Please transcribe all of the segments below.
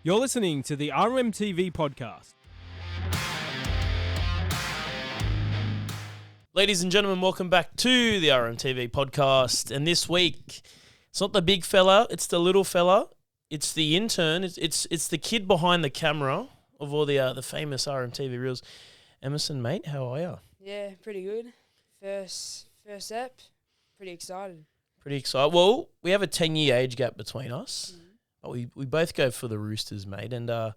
You're listening to the RMTV podcast. Ladies and gentlemen, welcome back to the RMTV podcast. And this week, it's not the big fella, it's the little fella. It's the intern. It's the kid behind the camera of all the famous RMTV reels. Emerson, mate, how are you? Yeah, pretty good. First ep, pretty excited. Pretty excited. Well, we have a 10-year age gap between us. But we both go for the Roosters, mate. And how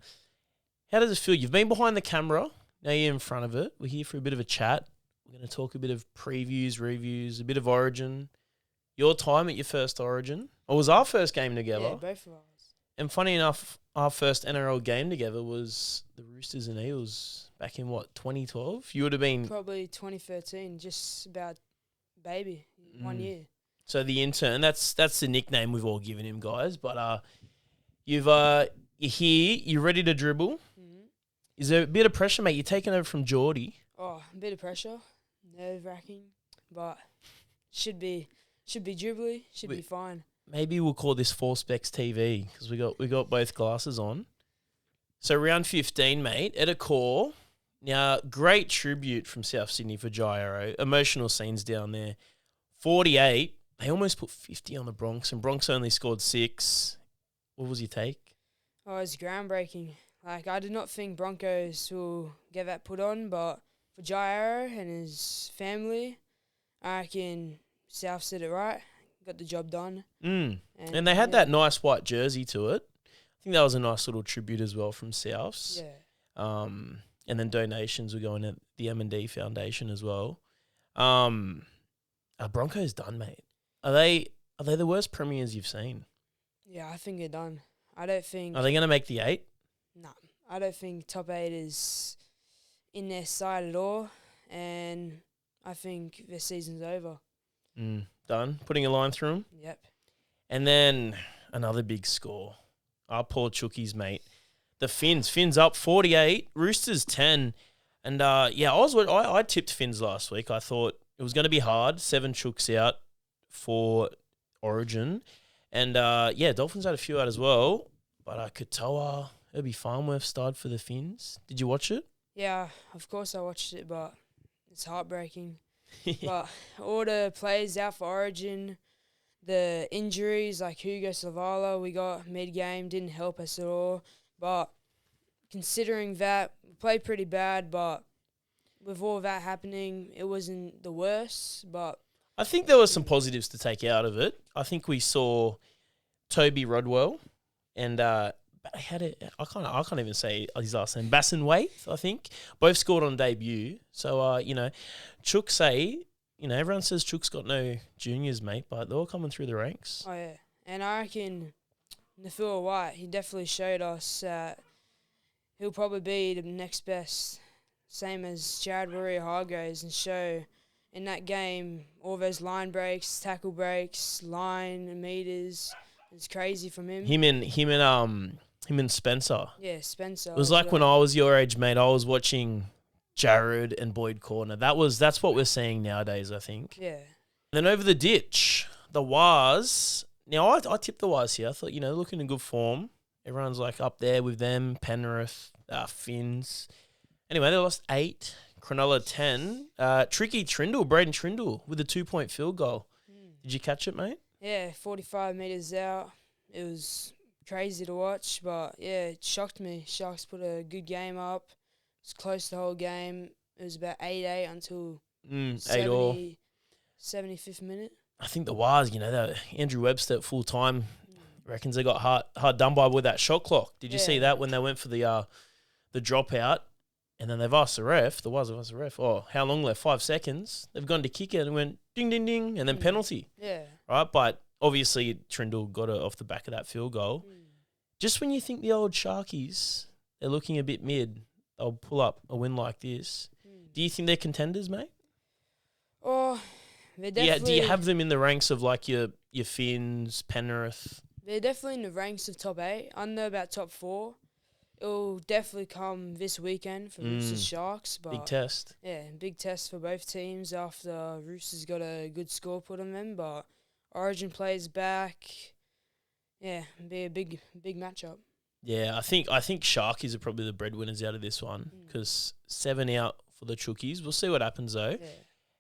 does it feel? You've been behind the camera. Now you're in front of it. We're here for a bit of a chat. We're going to talk a bit of previews, reviews, a bit of Origin. Your time at your first Origin. It was our first game together. Yeah, both of us. And funny enough, our first NRL game together was the Roosters and Eels back in, 2012? You would have been... Probably 2013, just about baby, 1 year. So the intern, that's the nickname we've all given him, guys. But you're here, you're ready to dribble. Mm-hmm. Is there a bit of pressure, mate? You're taking over from Jordy. Oh, a bit of pressure, nerve-wracking, but should be dribbly, should be fine. Maybe we'll call this Four Specs TV because we got both glasses on. So round 15, mate, at a core. Now, great tribute from South Sydney for Jairo. Emotional scenes down there. 48. They almost put 50 on the Broncos, and Broncos only scored 6. What was your take? Oh, it's groundbreaking. Like, I did not think Broncos will get that put on, but for Jairo and his family, I reckon South did it right. Got the job done. And they had that nice white jersey to it. I think that was a nice little tribute as well from Souths. Yeah. And then donations were going at the M&D Foundation as well. Are Broncos done, mate? Are they the worst premiers you've seen? Yeah, I think they're done. I don't think... Are they going to make the 8? No. I don't think top 8 is in their side at all. And I think their season's over. Done. Putting a line through them. Yep. And then another big score. Our poor Chookies, mate. The Finns up 48, Roosters 10. And I tipped Finns last week. I thought it was going to be hard. 7 Chooks out for Origin. And Dolphins had a few out as well. But Katoa, it'll be Farnworth starred for the Finns. Did you watch it? Yeah, of course I watched it, but it's heartbreaking. But all the players out for Origin, the injuries like Hugo Savala we got mid-game didn't help us at all. But considering that, we played pretty bad, but with all that happening, it wasn't the worst. But I think there were some positives to take out of it. I think we saw Toby Rodwell and I can't even say his last name. Bassenwaith, I think. Both scored on debut. So, Chooks say, everyone says Chooks got no juniors, mate, but they're all coming through the ranks. Oh, yeah. And I reckon Nafua White, he definitely showed us that he'll probably be the next best, same as Jared Warrior-Hargraves, and show in that game all those line breaks, tackle breaks, line and meters. It's crazy from him. Him and Spencer. Yeah, Spencer. It was like when I was your age, mate. I was watching Jared and Boyd Corner. That's what we're seeing nowadays, I think. Yeah. Then over the ditch, the Wars. Now I tipped the Wars here. I thought looking in good form. Everyone's like up there with them. Penrith, Finns. Anyway, they lost 8. Cronulla 10. Tricky Trindle, Braden Trindle with a 2-point field goal. Did you catch it, mate? Yeah, 45 metres out. It was crazy to watch, but yeah, it shocked me. Sharks put a good game up. It was close the whole game. It was about 8-8 until 75th minute. I think the Wars, Andrew Webster at full time reckons they got hard done by with that shot clock. Did you see that when they went for the dropout? And then they've asked the ref, the Wars have asked the ref, how long left? 5 seconds. They've gone to kick it and went ding, ding, ding, and then penalty. Yeah. Right? But obviously Trindle got it off the back of that field goal. Just when you think the old Sharkies, they're looking a bit mid, they'll pull up a win like this. Do you think they're contenders, mate? Oh, they're definitely... Do you have them in the ranks of like your Finns, Penrith? They're definitely in the ranks of top 8. I don't know about top 4. It'll definitely come this weekend for Roosters Sharks. But big test. Yeah, big test for both teams after Roosters got a good score put on them. But Origin plays back. Yeah, be a big matchup. Yeah, I think Sharkies are probably the breadwinners out of this one because 7 out for the Chookies. We'll see what happens though. Yeah.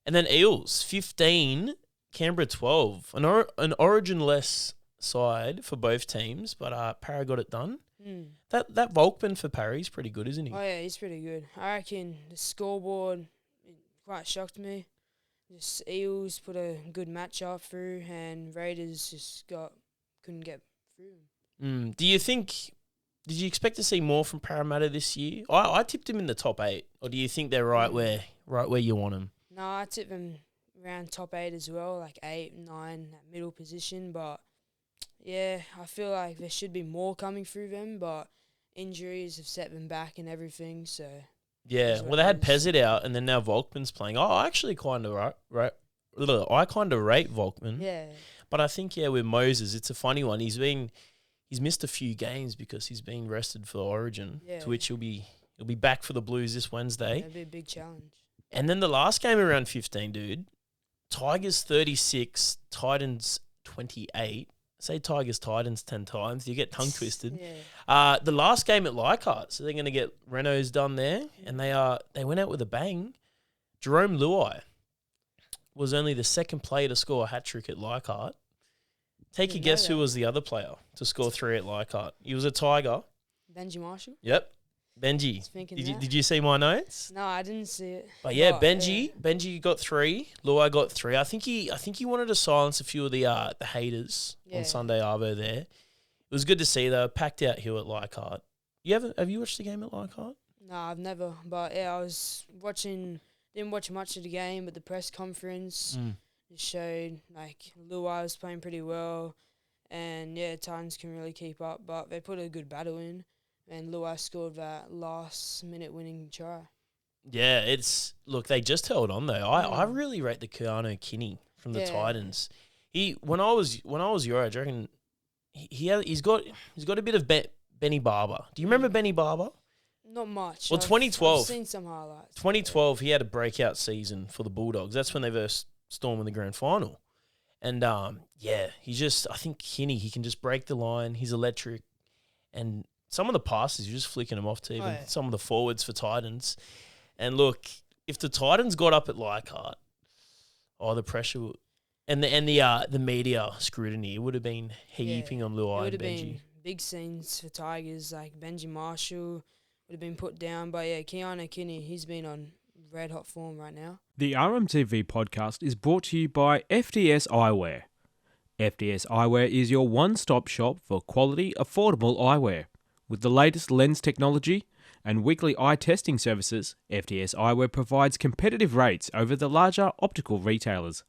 And then Eels 15, Canberra 12. An origin-less side for both teams, but Para got it done. That Volkman for Parry's pretty good, isn't he? Oh, yeah, he's pretty good. I reckon the scoreboard it quite shocked me. Just Eels put a good match up through, and Raiders just couldn't get through. Do you think? Did you expect to see more from Parramatta this year? I tipped him in the top 8, or do you think they're right where you want them? No, I tipped them around top 8 as well, like 8, 9, that middle position. But yeah, I feel like there should be more coming through them, but injuries have set them back and everything. So yeah, well they had Pezzett out, and then now Volkman's playing. Oh, I actually kind of rate Volkman. Yeah, but I think with Moses, it's a funny one. He's missed a few games because he's been rested for Origin, to which he'll be back for the Blues this Wednesday. That'd be a big challenge. And then the last game around 15, dude, Tigers 36, Titans 28. Say Tigers Titans 10 times, you get tongue twisted. Yeah. The last game at Leichhardt, so they're going to get Renault's done there, and they went out with a bang. Jerome Luai was only the second player to score a hat trick at Leichhardt. Take a guess who was the other player to score 3 at Leichhardt. He was a Tiger. Benji Marshall? Yep. Benji. Did you see my notes? No, I didn't see it. But yeah, Benji got 3. Luai got 3. I think he wanted to silence a few of the haters on Sunday Arvo there. It was good to see though. Packed out hill at Leichhardt. Have you watched the game at Leichhardt? No, I've never. But yeah, I was watching. Didn't watch much of the game, but the press conference just showed like Luai was playing pretty well, and yeah, Titans can really keep up. But they put a good battle in. And Luai scored that last-minute winning try. Yeah, they just held on though. I really rate the Keanu Kinney from the Titans. When I was your age, I reckon he's got a bit of Benny Barber. Do you remember Benny Barber? Not much. Well, 2012. I've seen some highlights. 2012, he had a breakout season for the Bulldogs. That's when they versed Storm in the grand final. And I think Kinney, he can just break the line. He's electric, and some of the passes, you're just flicking them off to even some of the forwards for Titans. And look, if the Titans got up at Leichhardt, the pressure and the media scrutiny, it would have been heaping on Luai and Benji. It would have been big scenes for Tigers, like Benji Marshall would have been put down. But yeah, Keanu Kinney, he's been on red-hot form right now. The RMTV podcast is brought to you by FDS Eyewear. FDS Eyewear is your one-stop shop for quality, affordable eyewear. With the latest lens technology and weekly eye testing services, FDS Eyewear provides competitive rates over the larger optical retailers.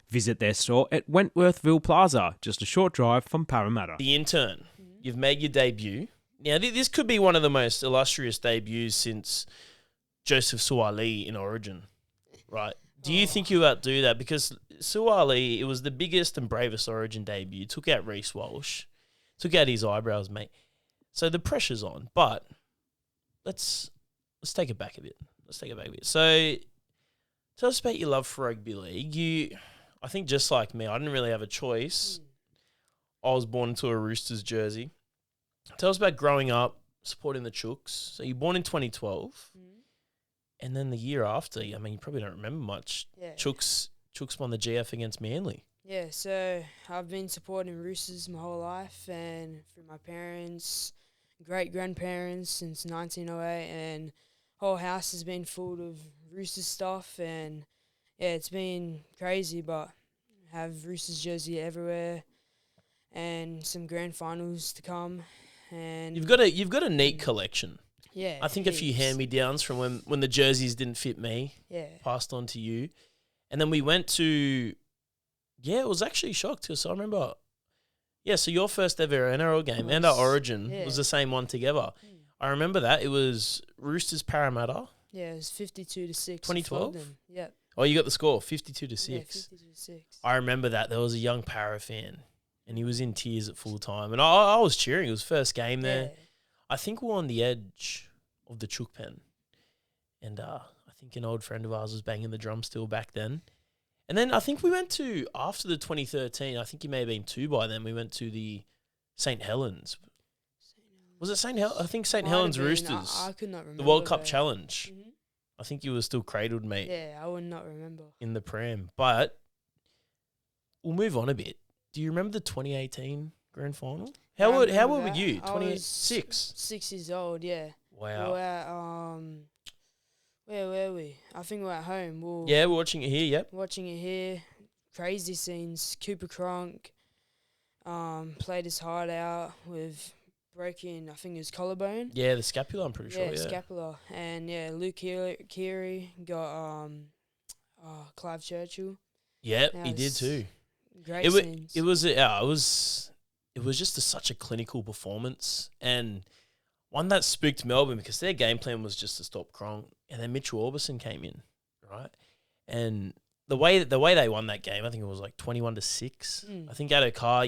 Visit their store at Wentworthville Plaza, just a short drive from Parramatta. The Intern, you've made your debut. Now, this could be one of the most illustrious debuts since Joseph Suaalii in Origin, right? Do you think you outdo that? Because Suaalii, it was the biggest and bravest Origin debut. Took out Reece Walsh. Took out his eyebrows, mate. So the pressure's on, but let's take it back a bit. So tell us about your love for rugby league. I think just like me, I didn't really have a choice. I was born into a Roosters jersey. Tell us about growing up, supporting the Chooks. So you're born in 2012, and then the year after, I mean, you probably don't remember much. Yeah. Chooks won the GF against Manly. Yeah, so I've been supporting Roosters my whole life, and through my parents, great-grandparents since 1908, and whole house has been full of Roosters stuff, and yeah, it's been crazy, but have Roosters jersey everywhere, and some grand finals to come, and you've got a neat collection. Yeah, I think a few hand-me-downs from when the jerseys didn't fit me. Yeah, passed on to you, and then we went to. Yeah, it was actually shocked because I remember. Yeah, so your first ever NRL game and our Origin was the same one together. I remember that. It was Roosters Parramatta. Yeah, it was 52-6. 2012? Yeah. Oh, you got the score, 52-6. Yeah, 52-6. I remember that. There was a young Para fan, and he was in tears at full time. And I was cheering. It was first game there. Yeah. I think we were on the edge of the Chook pen. And I think an old friend of ours was banging the drum still back then. And then I think we went to, after the 2013, I think you may have been 2 by then, we went to the St. Helens. Was it St. I think St. Might Helens have been. Roosters. I could not remember. The World Cup though. Challenge. Mhm. I think you were still cradled, mate, Yeah, I would not remember. in the pram. But we'll move on a bit. Do you remember the 2018 grand final? How I old remember were that. you? I was 26. 6 years old. Yeah. Wow. We were at, where were we? I think we were at home. We were Yeah, we're watching it here. Yep. watching it here. Crazy scenes. Cooper Cronk played his heart out with broken, I think it was collarbone. Yeah, the scapula. I'm pretty sure. Yeah. Scapula. And yeah, Luke Keary got Clive Churchill. Yep, That he did was too. Great It was. scenes. It was. It was just such a clinical performance, and one that spooked Melbourne because their game plan was just to stop Cronk, and then Mitchell Orbison came in, right? And the way they won that game, I think it was like 21-6. Mm. I think Adokar,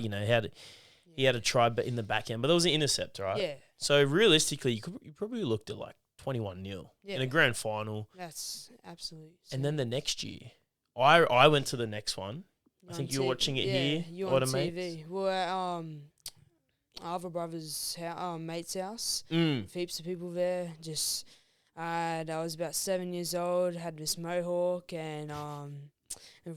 he had a try but in the back end, but there was an intercept, right? Yeah, So realistically, you probably looked at like 21-0 Yeah. in a grand final, that's absolutely. and then the next year, I went to the next one. I think you were watching it here, You a lot on of TV. mates. We were at other brother's mate's house. Mm. Heaps of people there. Just I was about 7 years old. Had this mohawk and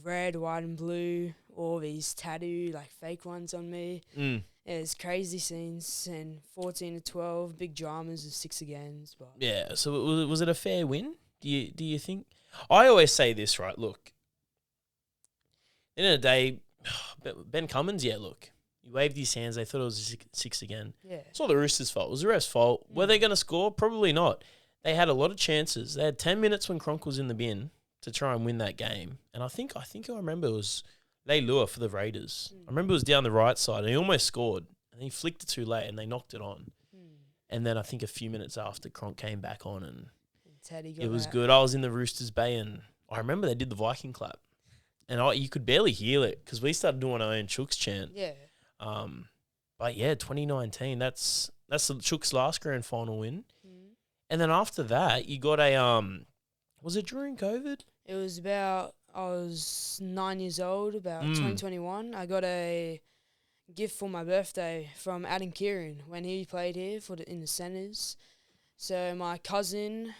red, white, and blue. All these tattoo like fake ones on me. Mm. It was crazy scenes. And 14-12, big dramas of 6 games. But Yeah. So was it a fair win? Do you think? I always say this, right? Look, at the end of the day, Ben Cummins. Yeah, look, he waved his hands. They thought it was a six again. yeah, It's not the Roosters' fault. It was the ref's fault. Were they going to score? Probably not. They had a lot of chances. They had 10 minutes when Cronk was in the bin to try and win that game. And I think I remember it was Leilua for the Raiders. I remember it was down the right side, and he almost scored. And he flicked it too late, and they knocked it on. And then I think a few minutes after, Cronk came back on, and Teddy got it was that. good. I was in the Roosters Bay, and I remember they did the Viking clap. And you could barely hear it because we started doing our own Chooks chant. Yeah, But yeah, 2019, that's the Chooks' last grand final win. Mm. And then after that, you got a was it during COVID? It was about, I was 9 years old, about 2021. I got a gift for my birthday from Adam Kieran when he played here in the centres. So my cousin,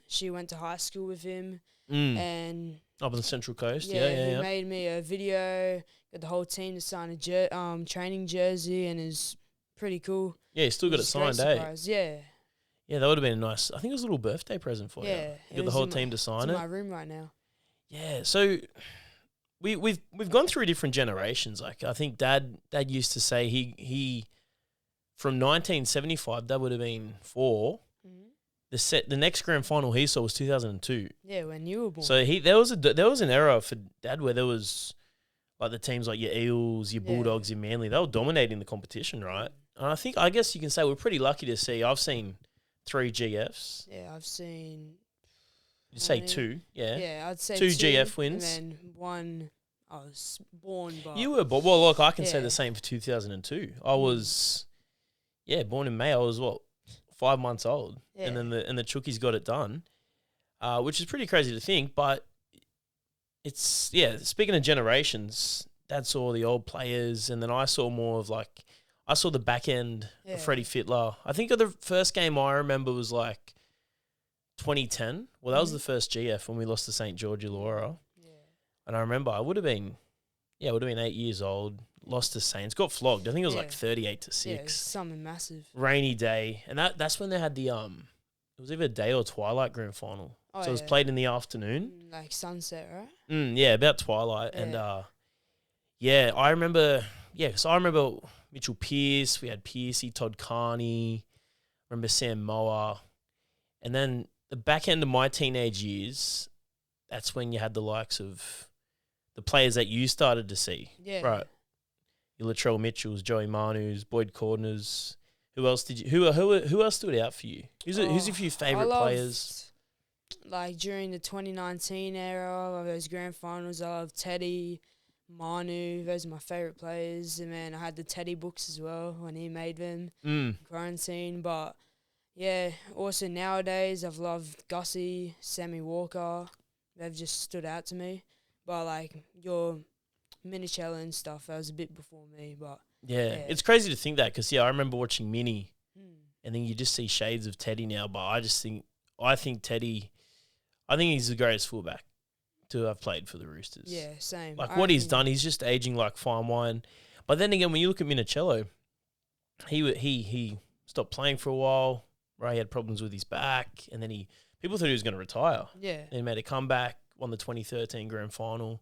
she went to high school with him, and Up on the Central Coast. he Yeah. made me a video, got the whole team to sign a training jersey, and it's pretty cool. Yeah, you still got it was a great signed, eh? surprise. Yeah, Yeah, that would have been a nice. I think it was a little birthday present for yeah. you. it You got the was whole in my- team to It's sign in it. my room right now. Yeah, so we've gone through different generations. Like I think Dad used to say he from 1975, that would have been 4. The next grand final he saw was 2002. Yeah, when you were born. So there was an era for Dad where there was like the teams like your Eels, your Yeah. Bulldogs, your Manly. They were dominating the competition, right? And I guess you can say we're pretty lucky to see. I've seen 3 GFs. Yeah, I've seen. You'd say many? 2, yeah. Yeah, I'd say 2 GF wins. and then 1 I was born by. You were, but well, look, I can say Yeah. the same for 2002. I was, born in May. I was 5 months old, Yeah. and then the Chookies got it done, which is pretty crazy to think. But it's Speaking of generations, Dad saw the old players, and then I saw more of I saw the back end Yeah. of Freddie Fittler. I think the first game I remember was 2010. Well, that was the first GF when we lost to St. George Illawarra. Yeah. And I remember I would have been 8 years old, lost to Saints, got flogged. I think it was Yeah. 38-6. Yeah, it's something massive. Rainy day. And that's when they had the it was either day or twilight grand final. Oh, So it was yeah. played in the afternoon. Like sunset, right? Yeah, about twilight. Yeah. And I remember because I remember Mitchell Pearce, we had Pearcey, Todd Carney, remember Sam Moa. And then the back end of my teenage years, that's when you had the likes of the players that you started to see. Yeah. Right. Your Latrell Mitchells, Joey Manu's, Boyd Cordner's. Who else did you who else stood out for you? Who's a few favourite players? Like during the 2019 era of those grand finals, I love Teddy, Manu. Those are my favourite players. And then I had the Teddy books as well when he made them. Quarantine. But yeah, also nowadays I've loved Gussie, Sammy Walker. They've just stood out to me. But like your Minicello and stuff. That was a bit before me, but Yeah. It's crazy to think that because, I remember watching Mini and then you just see shades of Teddy now. But I think Teddy, I think he's the greatest fullback to have played for the Roosters. Yeah, same. Like I what he's reckon- done, he's just aging like fine wine. But then again, when you look at Minicello, he stopped playing for a while. Right, he had problems with his back, and then people thought he was going to retire. Yeah. Then he made a comeback, won the 2013 Grand Final.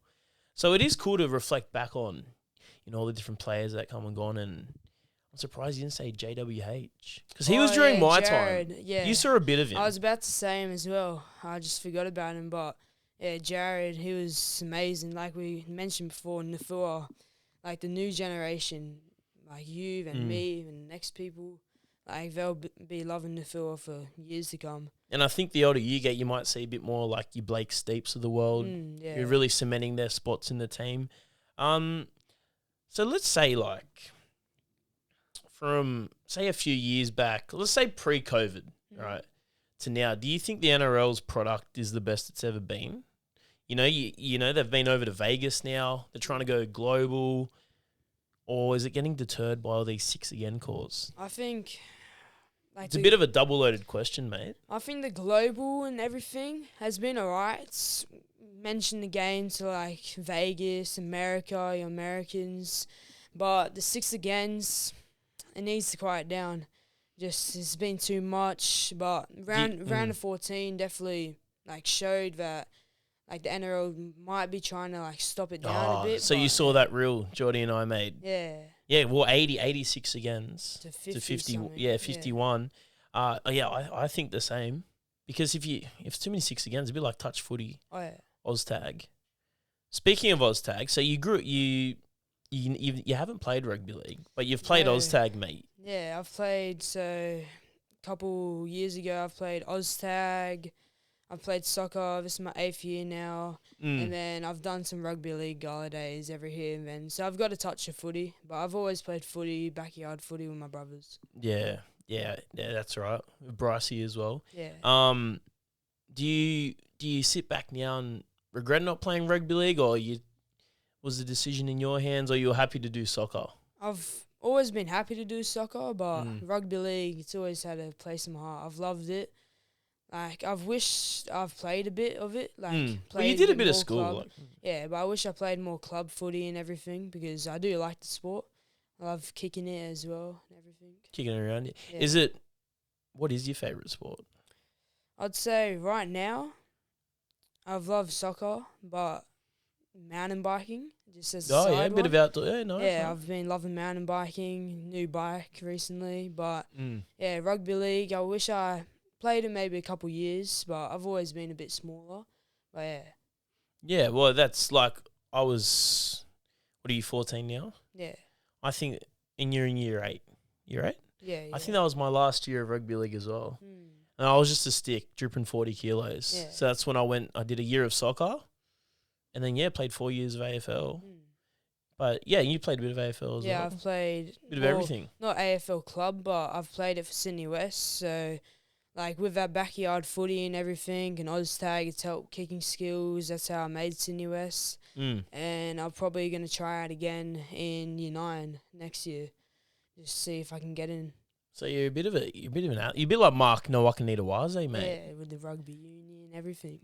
So it is cool to reflect back on, all the different players that come and gone. And I'm surprised you didn't say JWH because he was during my Jared, time. Yeah. You saw a bit of him. I was about to say him as well. I just forgot about him, but yeah, Jared, he was amazing. Like we mentioned before, Nafua, like the new generation, like you and me and next people, like they'll be loving Nafua for years to come. And I think the older you get, you might see a bit more like your Blake Steeps of the world. Yeah. You're really cementing their spots in the team. So let's say like from say a few years back, let's say pre-COVID, right, to now, do you think the NRL's product is the best it's ever been? You know they've been over to Vegas now. They're trying to go global, or is it getting deterred by all these 6 again calls? I think like It's a bit of a double-loaded question, mate. I think the global and everything has been alright. It's mentioned the game to like Vegas, America, your Americans, but the 6 agains, it needs to quiet down. Just it's been too much. But round of 14 definitely like showed that like the NRL might be trying to like stop it down a bit. So you saw that reel Jordy and I made. Yeah. Yeah, well, 86 agains To 50 50. something, Yeah, 51. I think the same because if it's too many 6 agains, it'd be like touch footy, Oh yeah. Oztag. Speaking of Oztag, so you haven't played rugby league, but you've played No. Oztag, mate. Yeah, I've played, so a couple years ago I've played Oztag, I've played soccer, this is my 8th year now, and then I've done some rugby league gala days every here and then, so I've got a touch of footy, but I've always played footy, backyard footy with my brothers. Yeah, that's right. With Brycey as well. Yeah. Do you sit back now and regret not playing rugby league, or was the decision in your hands, or you were happy to do soccer? I've always been happy to do soccer, but rugby league, it's always had a place in my heart. I've loved it. Like, I've wished I've played a bit of it. Like, Well, you did a bit of more school. club. Like, Yeah, but I wish I played more club footy and everything because I do like the sport. I love kicking it as well and everything. kicking it around. Yeah. What is your favourite sport? I'd say right now, I've loved soccer, but mountain biking, just as a Oh, side yeah, a bit one. of outdoor. Yeah, nice. Yeah, nice. I've been loving mountain biking, new bike recently, but Mm. yeah, rugby league, I wish I played it maybe a couple years, but I've always been a bit smaller. But yeah, Yeah, well, that's like what are you, 14 now? yeah, I think in year 8. Year 8? yeah. I think that was my last year of rugby league as well. Mm. And I was just a stick, dripping 40 kilos. Yeah. So that's when I did a year of soccer. And then, played 4 years of AFL. Mm. But, you played a bit of AFL as Yeah, well. I've played A bit of more- everything. Not AFL club, but I've played it for Sydney West. So, like with our backyard footy and everything, and Oztag, it's helped kicking skills. That's how I made Sydney West. Mm. And I'm probably gonna try it again in year 9 next year, just see if I can get in. So you're a bit like Mark Nowaka-Nitawaze, mate. Yeah, with the rugby union and everything.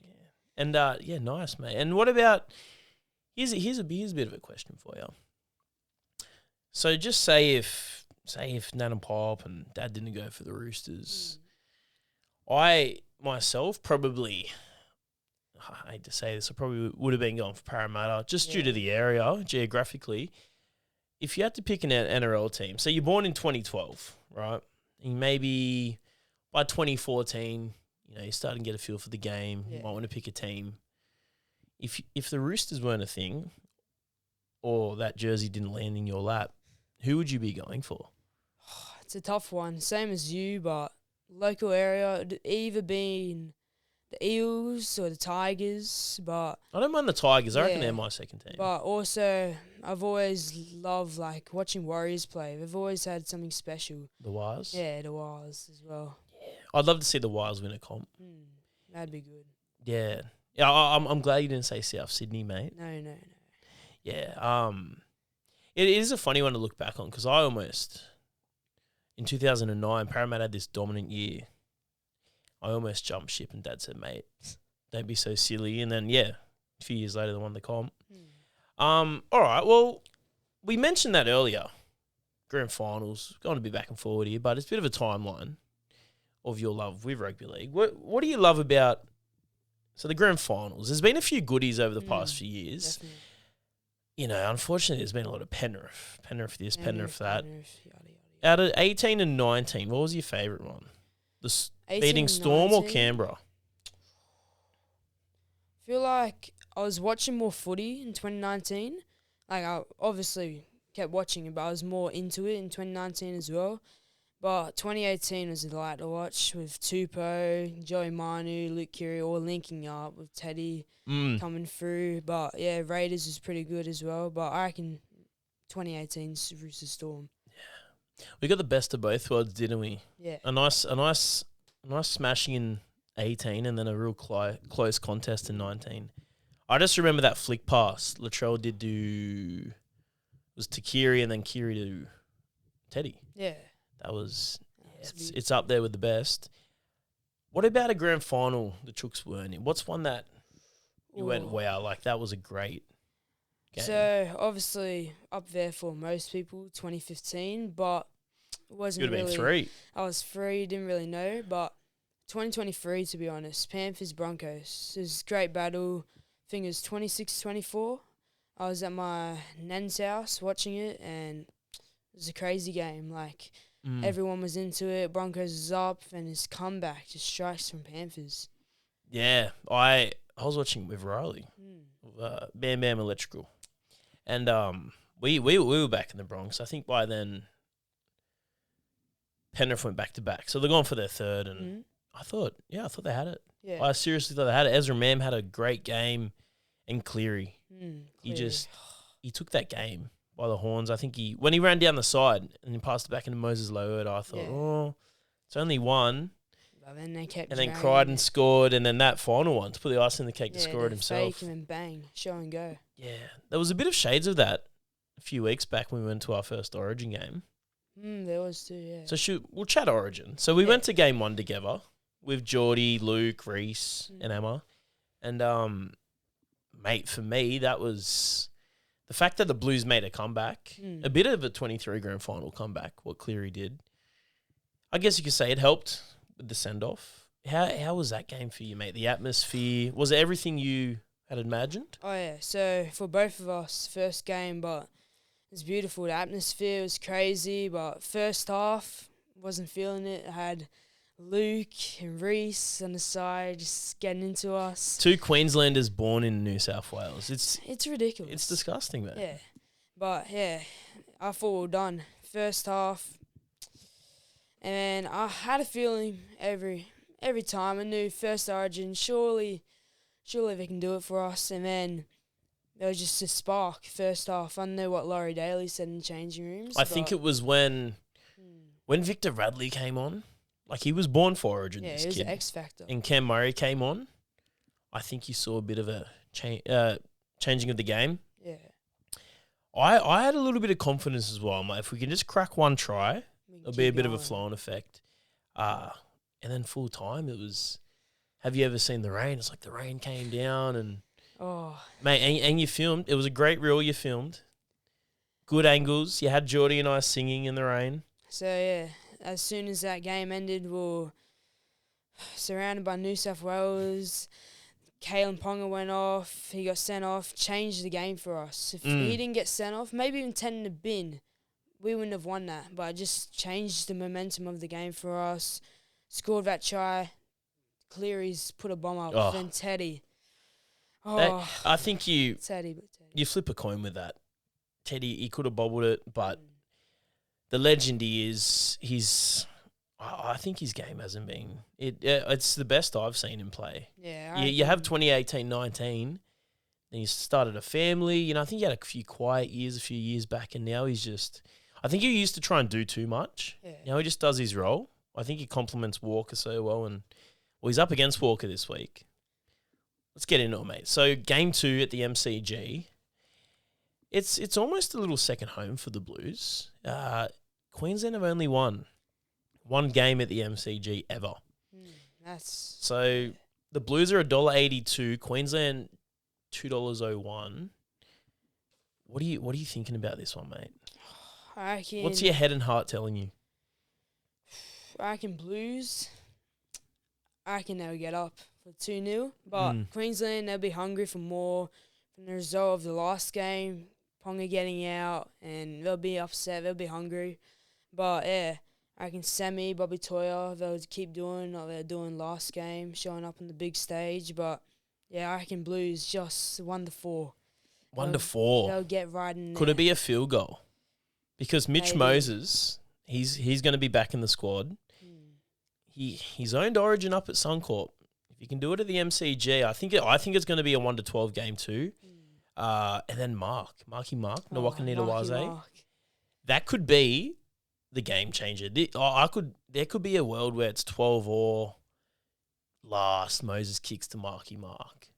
And nice, mate. And what about here's a bit of a question for you. So just say if Nan and Pop and Dad didn't go for the Roosters, I myself probably, I hate to say this, I probably would have been going for Parramatta just due to the area geographically. If you had to pick an NRL team, so you're born in 2012, right? And maybe by 2014, you're starting to get a feel for the game. You Yeah. might want to pick a team. If the Roosters weren't a thing, or that jersey didn't land in your lap, who would you be going for? It's a tough one, same as you, but local area, it'd either been the Eels or the Tigers, but I don't mind the Tigers. I reckon Yeah. they're my second team. but also I've always loved like watching Warriors play. They've always had something special. The Wires? Yeah, the Wars as well. I'd love to see the Wires win a comp. That'd be good. Yeah. Yeah, I'm glad you didn't say South Sydney, mate. No. Yeah. It is a funny one to look back on because I almost, in 2009, Parramatta had this dominant year. I almost jumped ship and Dad said, mate, don't be so silly. And then, a few years later, they won the comp. All right, well, we mentioned that earlier. Grand finals, going to be back and forward here, but it's a bit of a timeline of your love with rugby league. What do you love about, so the grand finals? There's been a few goodies over the past few years. Definitely. You know, unfortunately, there's been a lot of Penrith this, Penrith that. Penrith, yada, yada. Out of 18 and 19, what was your favourite one? 18 Beating and Storm or 19? Canberra? I feel like I was watching more footy in 2019. Like, I obviously kept watching it, but I was more into it in 2019 as well. But 2018 was a delight to watch with Tupou, Joey Manu, Luke Keary all linking up with Teddy coming through. But, yeah, Raiders was pretty good as well. But I reckon 2018's Roosters Storm. We got the best of both worlds, didn't we? Yeah. A nice smashing in 18 and then a real close contest in 19. I just remember that flick pass Latrell did to Kiri and then Kiri to Teddy. Yeah. That was it's up there with the best. What about a grand final the Chooks weren't in? What's one that you went, wow, like that was a great game? So, obviously, up there for most people, 2015, but it wasn't Could have really... been 3. I was 3, didn't really know, but 2023, to be honest, Panthers Broncos. It was a great battle. I think it was 26-24. I was at my nan's house watching it, and it was a crazy game. Like, everyone was into it. Broncos was up, and his comeback just strikes from Panthers. Yeah, I was watching with Riley, Bam Bam Electrical, and we were back in the Bronx. I think by then Penrith went back to back, so they're going for their third, and I thought they had it. Yeah. I seriously thought they had it. Ezra Mam had a great game, and Cleary, he took that game by the horns. I think when he ran down the side and then passed it back into Moses Lowered, I thought, it's only one. But then they kept and then dragging cried and it. scored, and then that final one to put the ice in the cake to score it the himself. Fake and then bang, show and go. Yeah, there was a bit of shades of that a few weeks back when we went to our first Origin game. There was too, yeah. So we'll chat Origin. So we went to game 1 together with Jordy, Luke, Reese, and Emma. And, mate, for me, that was the fact that the Blues made a comeback, a bit of a 23 grand final comeback, what Cleary did. I guess you could say it helped with the send-off. How was that game for you, mate? The atmosphere, was it everything you had imagined? Oh, yeah. So, for both of us, first game, but it was beautiful. The atmosphere was crazy, but first half, wasn't feeling it. I had Luke and Reese on the side just getting into us. 2 Queenslanders born in New South Wales. It's ridiculous. It's disgusting, man. Yeah. But, yeah, I thought we were done. First half. And I had a feeling every time. I knew first Origin, surely they can do it for us. And then there was just a spark first half. I don't know what Laurie Daly said in the changing rooms. I think it was when Victor Radley came on. Like, he was born for Origin, this he was kid. an X factor. And Cam Murray came on. I think you saw a bit of a changing of the game. Yeah. I had a little bit of confidence as well. I'm like, if we can just crack one try, it'll be a bit of a flow-on effect. And then full time, it was, have you ever seen the rain? It's like the rain came down and, mate, and you filmed. It was a great reel you filmed. Good angles. You had Jordy and I singing in the rain. So, yeah, as soon as that game ended, we were surrounded by New South Wales. Kalen Ponga went off. He got sent off. Changed the game for us. If he didn't get sent off, maybe even 10 in the bin, we wouldn't have won that. But it just changed the momentum of the game for us. Scored that try. Cleary's put a bomb up. Then Teddy. I think Teddy. You flip a coin with that. Teddy, he could have bobbled it, but the legend he is, I think his game hasn't been. It's the best I've seen him play. Yeah. You have 2018-19, then he started a family. You know, I think he had a few quiet years a few years back, and now he's just, I think he used to try and do too much. Yeah. Now he just does his role. I think he complements Walker so well, and he's up against Walker this week. Let's get into it, mate. So game 2 at the MCG. It's almost a little second home for the Blues. Queensland have only won one game at the MCG ever. That's So the Blues are $1.82, Queensland $2.01. What are you thinking about this one, mate? I reckon. What's your head and heart telling you? I reckon Blues. I reckon they'll get up for 2-0. But Queensland, they'll be hungry for more from the result of the last game. Ponga getting out, and they'll be upset. They'll be hungry. But, yeah, I reckon Sammy, Bobby Toyer, they'll keep doing what they're doing last game, showing up on the big stage. But, yeah, I reckon Blues just 1-4. 1-4. They'll get right in there. Could it be a field goal? Because Mitch Maybe. Moses, he's going to be back in the squad. He's owned Origin up at Suncorp. If you can do it at the MCG, I think it's going to be a 1-12 game too. And then Marky Mark, Nawakanita. That could be the game changer. There could be a world where it's 12 or last. Moses kicks to Marky Mark.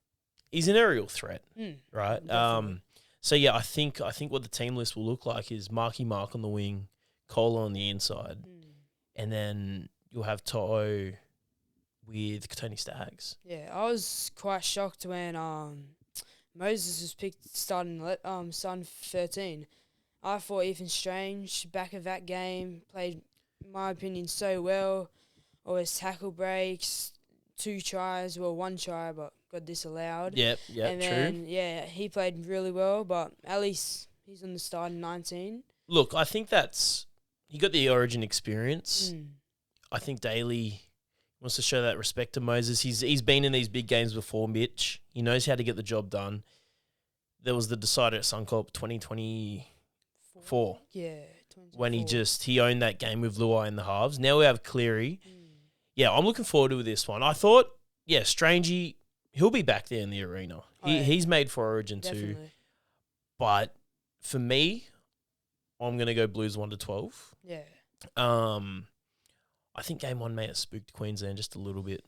He's an aerial threat, right? So yeah, I think what the team list will look like is Marky Mark on the wing, Cola on the inside, and then you'll have To'o with Tony Staggs. Yeah, I was quite shocked when Moses was picked starting 13. I thought Ethan Strange, back of that game, played, in my opinion, so well. Always tackle breaks, 2 tries, well, 1 try, but got disallowed. Yep, and true. then, yeah, he played really well, but at least he's on the starting 19. Look, I think he got the Origin experience. I think Daly wants to show that respect to Moses. He's been in these big games before, Mitch. He knows how to get the job done. There was the decider at Suncorp 2024. Yeah, when he owned that game with Luai in the halves. Now we have Cleary. Yeah, I'm looking forward to this one. I thought, Strangey, he'll be back there in the arena. He's made for Origin definitely. too. But for me, I'm going to go Blues 1-12. Yeah. I think game 1 may have spooked Queensland just a little bit.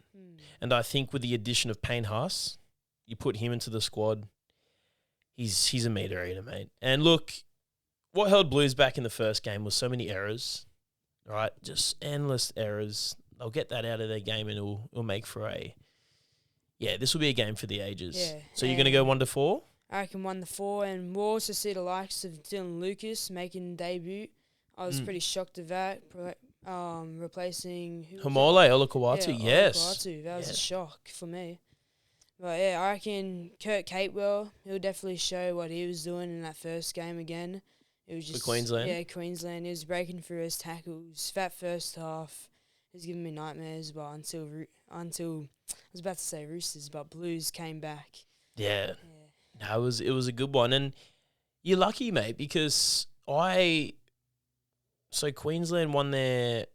And I think with the addition of Payne Haas, you put him into the squad, he's a meter eater, mate. And look, what held Blues back in the first game was so many errors, right? Just endless errors. They'll get that out of their game and it'll make for this will be a game for the ages. Yeah, so you're going to go 1-4? I reckon 1-4, and we'll also see the likes of Dylan Lucas making debut. I was pretty shocked at that, replacing Hamole Olakawatu, yes. Olakawatu. That was a shock for me. But yeah, I reckon Kurt Capewell, he'll definitely show what he was doing in that first game again. It was just for Queensland? Yeah, Queensland. He was breaking through his tackles. That first half, he was giving me nightmares, but until I was about to say Roosters, but Blues came back. Yeah. No, it was a good one. And you're lucky, mate, because so Queensland won their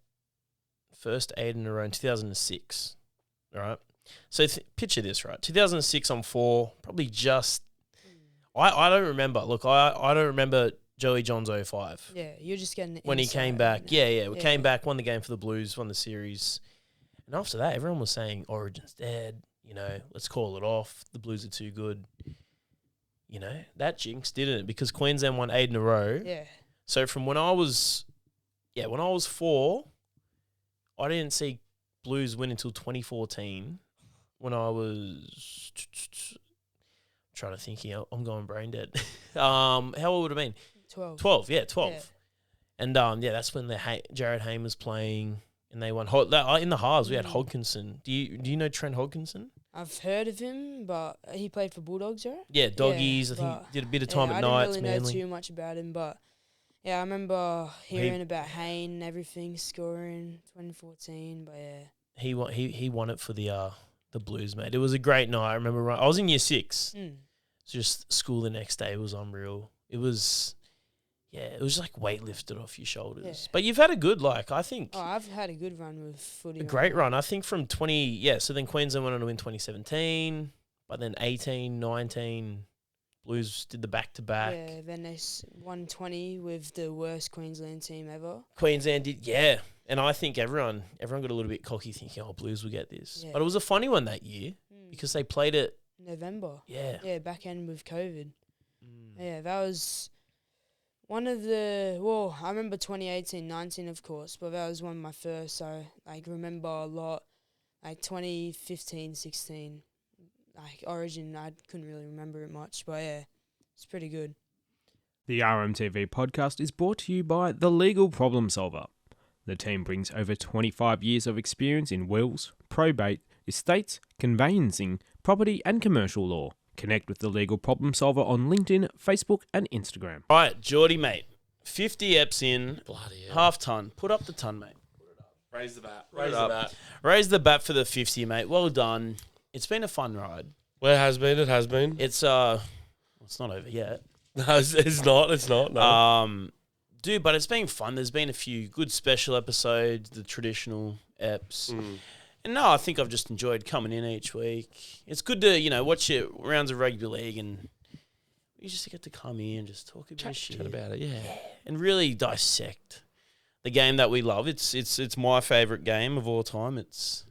first 8 in a row in 2006, right? So picture this, right? 2006 on 4, probably just... I don't remember. Look, I don't remember Joey John's 05. Yeah, you're just getting... When he came back. Yeah. We came back, won the game for the Blues, won the series. And after that, everyone was saying, Origin's dead. Let's call it off. The Blues are too good. That jinx, didn't it? Because Queensland won 8 in a row. Yeah. So from when I was 4, I didn't see Blues win until 2014. When I was trying to think here, I'm going brain dead. How old would it have been? 12. 12. Yeah. And that's when Jared Hayne was playing, and they won. In the halves, we had Hodgkinson. Do you know Trent Hodgkinson? I've heard of him, but he played for Bulldogs, right? Yeah, Doggies. I think he did a bit of time at Knights, I didn't really know too much about him, but yeah, I remember hearing about Hayne and everything, scoring 2014, but yeah. He won it for the Blues, mate. It was a great night. I remember I was in year 6. So just school the next day was unreal. It was like weight lifted off your shoulders. Yeah. But you've had a good, I think. Oh, I've had a good run with footy. A great run. I think from so then Queensland went on to win 2017, but then 18, 19, Blues did the back-to-back. Yeah, then they won 20 with the worst Queensland team ever. Queensland did, yeah. And I think everyone got a little bit cocky thinking, Blues will get this. Yeah. But it was a funny one that year because they played it... November. Yeah. Yeah, back end with COVID. Yeah, that was one of the, well, I remember 2018-19, of course, but that was one of my first, so, like, remember a lot. Like, 2015-16, like, Origin, I couldn't really remember it much, but yeah, it's pretty good. The RMTV podcast is brought to you by The Legal Problem Solver. The team brings over 25 years of experience in wills, probate, estates, conveyancing, property and commercial law. Connect with The Legal Problem Solver on LinkedIn, Facebook and Instagram. All right, Jordy, mate. 50 eps in. Bloody hell. Half ton. Put up the ton, mate. Raise the bat. Raise the bat. Raise the bat for the 50, mate. Well done. It's been a fun ride. Well, it has been. It has been. It's not over yet. No, it's not. It's not. No. Dude, but it's been fun. There's been a few good special episodes, the traditional eps. And no, I think I've just enjoyed coming in each week. It's good to, watch your rounds of rugby league and you just get to come in and just talk about shit. Chat about it, yeah. And really dissect the game that we love. It's my favourite game of all time. It's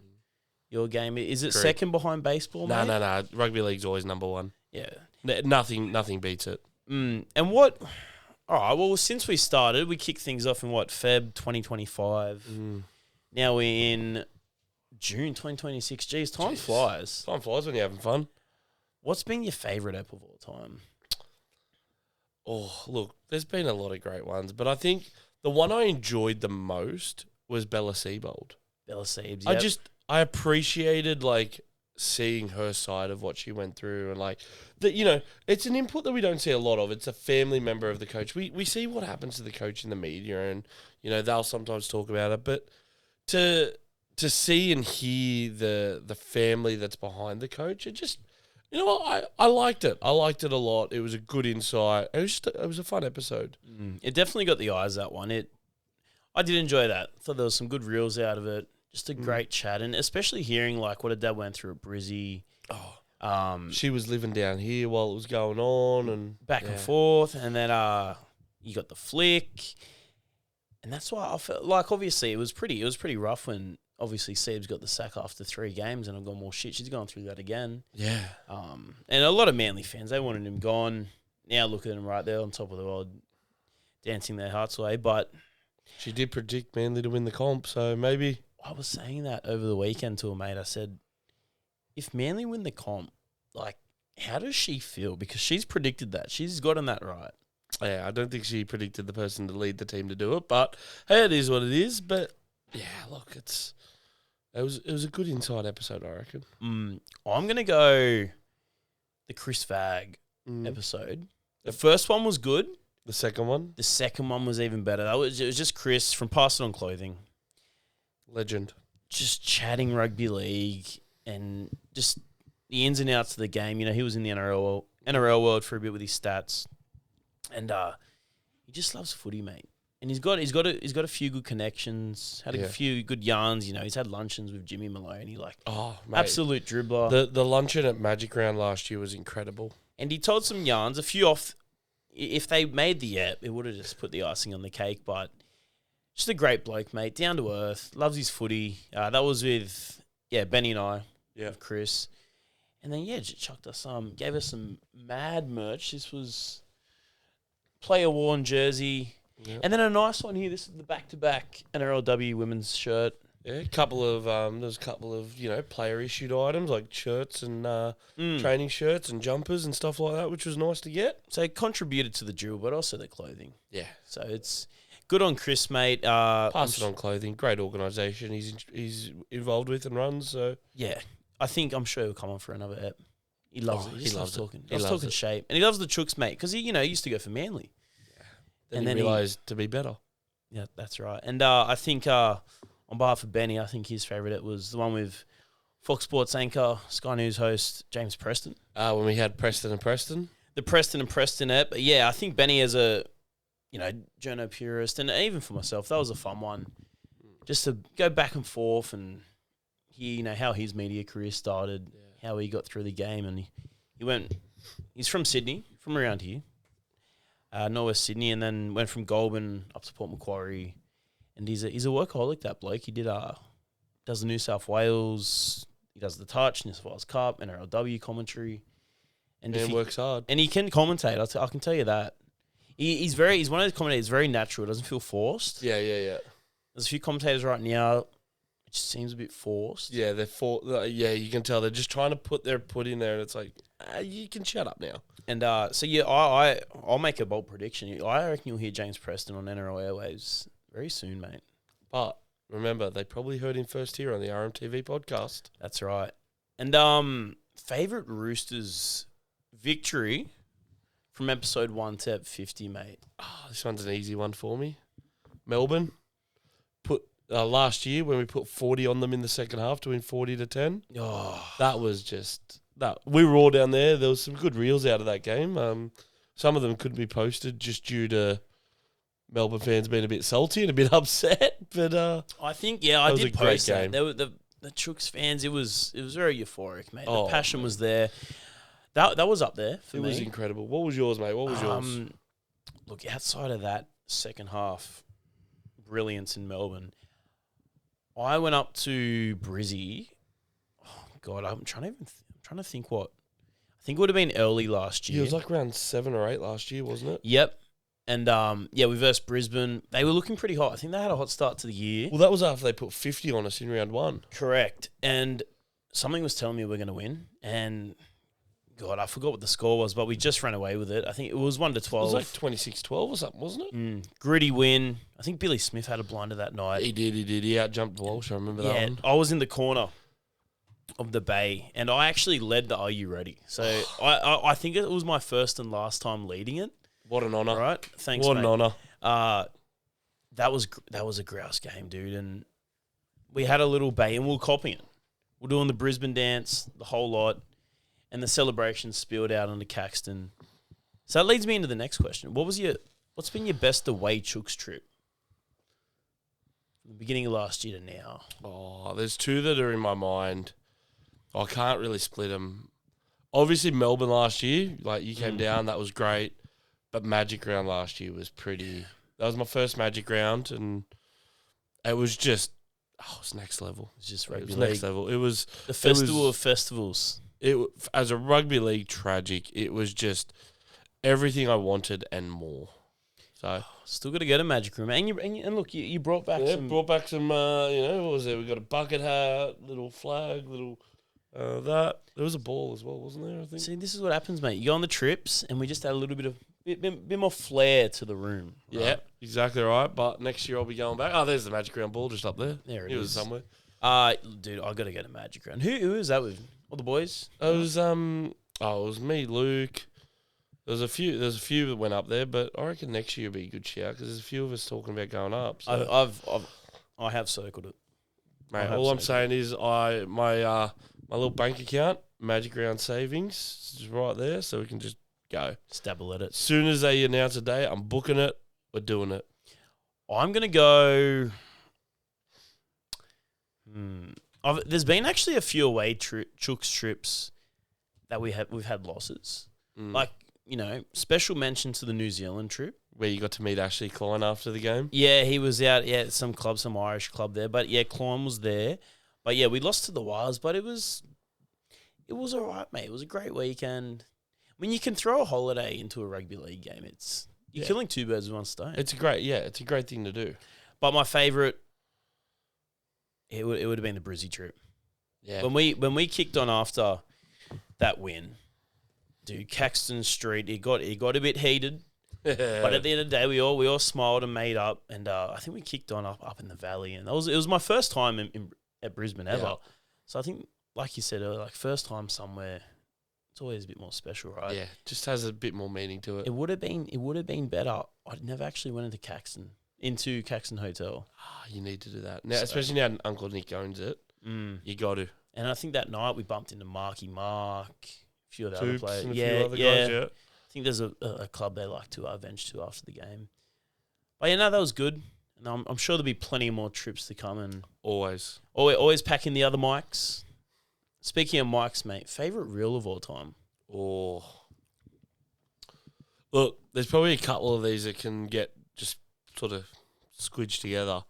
your game. Is it second behind baseball, mate? No. Rugby league's always number one. Yeah. Nothing beats it. And what... All right, well, since we started, we kicked things off in, Feb 2025. Now we're in June 2026. Jeez, time flies. Time flies when you're having fun. What's been your favourite ep of all time? Oh, look, there's been a lot of great ones, but I think the one I enjoyed the most was Bella Seabold. Bella Seabs, yep. I appreciated, seeing her side of what she went through and, it's an input that we don't see a lot of. It's a family member of the coach. We see what happens to the coach in the media and, they'll sometimes talk about it, but to see and hear the family that's behind the coach, it just... I liked it. I liked it a lot. It was a good insight. It was a fun episode. It definitely got the eyes, that one. I did enjoy that. Thought there was some good reels out of it. Just a great chat, and especially hearing what her dad went through at Brizzy. She was living down here while it was going on, and back and forth, and then you got the flick, and that's why I felt like obviously it was pretty rough when. Obviously, Seeb's got the sack after 3 games and I've got more shit. She's going through that again. Yeah. And a lot of Manly fans, they wanted him gone. Now look at him right there on top of the world, dancing their hearts away. But she did predict Manly to win the comp, so maybe... I was saying that over the weekend to a mate. I said, if Manly win the comp, how does she feel? Because she's predicted that. She's gotten that right. Yeah, I don't think she predicted the person to lead the team to do it, but hey, it is what it is. But yeah, look, It was a good inside episode, I reckon. I'm going to go the Chris Vag episode. The first one was good. The second one? The second one was even better. It was just Chris from Pass It On Clothing. Legend. Just chatting rugby league and just the ins and outs of the game. He was in the NRL world for a bit with his stats. And he just loves footy, mate. And he's got a few good connections. Had a few good yarns. He's had luncheons with Jimmy Maloney. Absolute dribbler. The luncheon at Magic Round last year was incredible. And he told some yarns. A few off. If they made the app, it would have just put the icing on the cake. But just a great bloke, mate. Down to earth. Loves his footy. That was with Benny and I. Yeah, with Chris. And then just chucked us gave us some mad merch. This was player worn jersey. Yep. And then a nice one here. This is the back-to-back NRLW women's shirt. Yeah, there's a couple of player issued items like shirts and training shirts and jumpers and stuff like that, which was nice to get. So it contributed to the drill, but also the clothing. Yeah. So it's good on Chris, mate. Pass It On Clothing, great organisation. He's involved with and runs. So yeah, I'm sure he'll come on for another ep. He loves it. He loves talking. He loves talking shape, and he loves the Chooks, mate, because he used to go for Manly. And then he realised to be better. Yeah, that's right. And I think on behalf of Benny, I think his favourite was the one with Fox Sports anchor, Sky News host James Preston. When we had Preston and Preston? The Preston and Preston app. Yeah, I think Benny as a, journo purist, and even for myself, that was a fun one. Just to go back and forth and hear, how his media career started, how he got through the game. And he's from Sydney, from around here. Northwest Sydney, and then went from Goulburn up to Port Macquarie, and he's a workaholic. That bloke. He does the New South Wales. He does the Touch, New South Wales Cup, NRLW commentary, And Man works hard. And he can commentate. I can tell you that. He's one of those commentators, very natural. Doesn't feel forced. Yeah. There's a few commentators right now, it just seems a bit forced. Yeah, yeah, you can tell they're just trying to put their in there, and it's like, you can shut up now. And I'll make a bold prediction. I reckon you'll hear James Preston on NRL Airwaves very soon, mate. But remember, they probably heard him first here on the RMTV podcast. That's right. And favourite Roosters victory from episode 1 to 50, mate. This one's an easy one for me. Melbourne put last year when we put 40 on them in the second half to win 40-10. Oh, That was just that. We were all down there. There was some good reels out of that game. Some of them couldn't be posted just due to Melbourne fans being a bit salty and a bit upset. But I think I was did a great post that. game. There were the Chooks fans. It was very euphoric, mate. Oh, the passion man. was there. That was up there for it me. was incredible. What was yours, mate? What was yours? Look, outside of that second half brilliance in Melbourne, I went up to Brizzy. Oh God, I'm trying to think what. I think it would have been early last year. Yeah, it was like around 7 or 8 last year, wasn't it? Yep. And we versed Brisbane. They were looking pretty hot. I think they had a hot start to the year. Well, that was after they put 50 on us in round 1. Correct. And something was telling me we're going to win. And God, I forgot what the score was, but we just ran away with it. I think it was 1-12. It was like 26-12 or something, wasn't it? Gritty win. I think Billy Smith had a blinder that night. He did. He out-jumped Walsh. I remember that one. I was in the corner of the bay, and I actually led the Are You Ready? So I think it was my first and last time leading it. What an honour. Right? Thanks, What mate. an honour. That was a grouse game, dude, and we had a little bay, and we were copying it. We're doing the Brisbane dance, the whole lot, and the celebration spilled out onto Caxton. So that leads me into the next question. What's been your best away Chooks trip? From the beginning of last year to now. Oh, there's 2 that are in my mind. I can't really split them. Obviously, Melbourne last year, like you came down, that was great. But Magic Round last year was pretty. That was my first Magic Round, and it was just, it was next level. It's just It rugby was league. next level. It was The festival of festivals. as a rugby league tragic. It was just everything I wanted and more. So Still got to get a Magic Room. And look, you brought back some... brought back some. What was there? We got a bucket hat, little flag, little that. There was a ball as well, wasn't there? I think. See, this is what happens, mate. You go on the trips, and we just add a little bit more flair to the room. Right? Yeah, exactly right. But next year I'll be going back. Oh, there's the Magic Round ball just up there. There it was is. somewhere. Dude, I got to get a Magic Round. Who is that with? All the boys? It was it was me, Luke. There's a few that went up there, but I reckon next year will be a good shout because there's a few of us talking about going up. So. I have circled it. Mate, all I'm saying is my little bank account, Magic Round savings, is right there, so we can just go. Stabble at it. As soon as they announce a day, I'm booking it. We're doing it. I'm gonna go. There's been actually a few away Chooks trips that we've had losses. Like, special mention to the New Zealand trip. Where you got to meet Ashley Klein after the game. Yeah, he was out at some Irish club there. But yeah, Klein was there. But yeah, we lost to the Wires, but it was all right, mate. It was a great weekend. I mean, you can throw a holiday into a rugby league game. You're killing 2 birds with one stone. It's a great thing to do. But my favourite, it would have been the Brizzy trip. Yeah. When we kicked on after that win, dude, Caxton Street, it got a bit heated. But at the end of the day, we all smiled and made up, and I think we kicked on up in the valley, and it was my first time at Brisbane ever. Yeah. So I think, like you said, like first time somewhere, it's always a bit more special, right? Yeah, just has a bit more meaning to it. It would have been better. I never actually went into Caxton Hotel. You need to do that now, especially now Uncle Nick owns it. You got to. And I think that night we bumped into Marky Mark, a few of the other players. And a few other guys, yeah. I think there's a club they like to avenge to after the game. But that was good. And I'm sure there'll be plenty more trips to come. And always packing the other mics. Speaking of mics, mate, favourite reel of all time? Oh. Look, there's probably a couple of these that can get just sort of squidged together.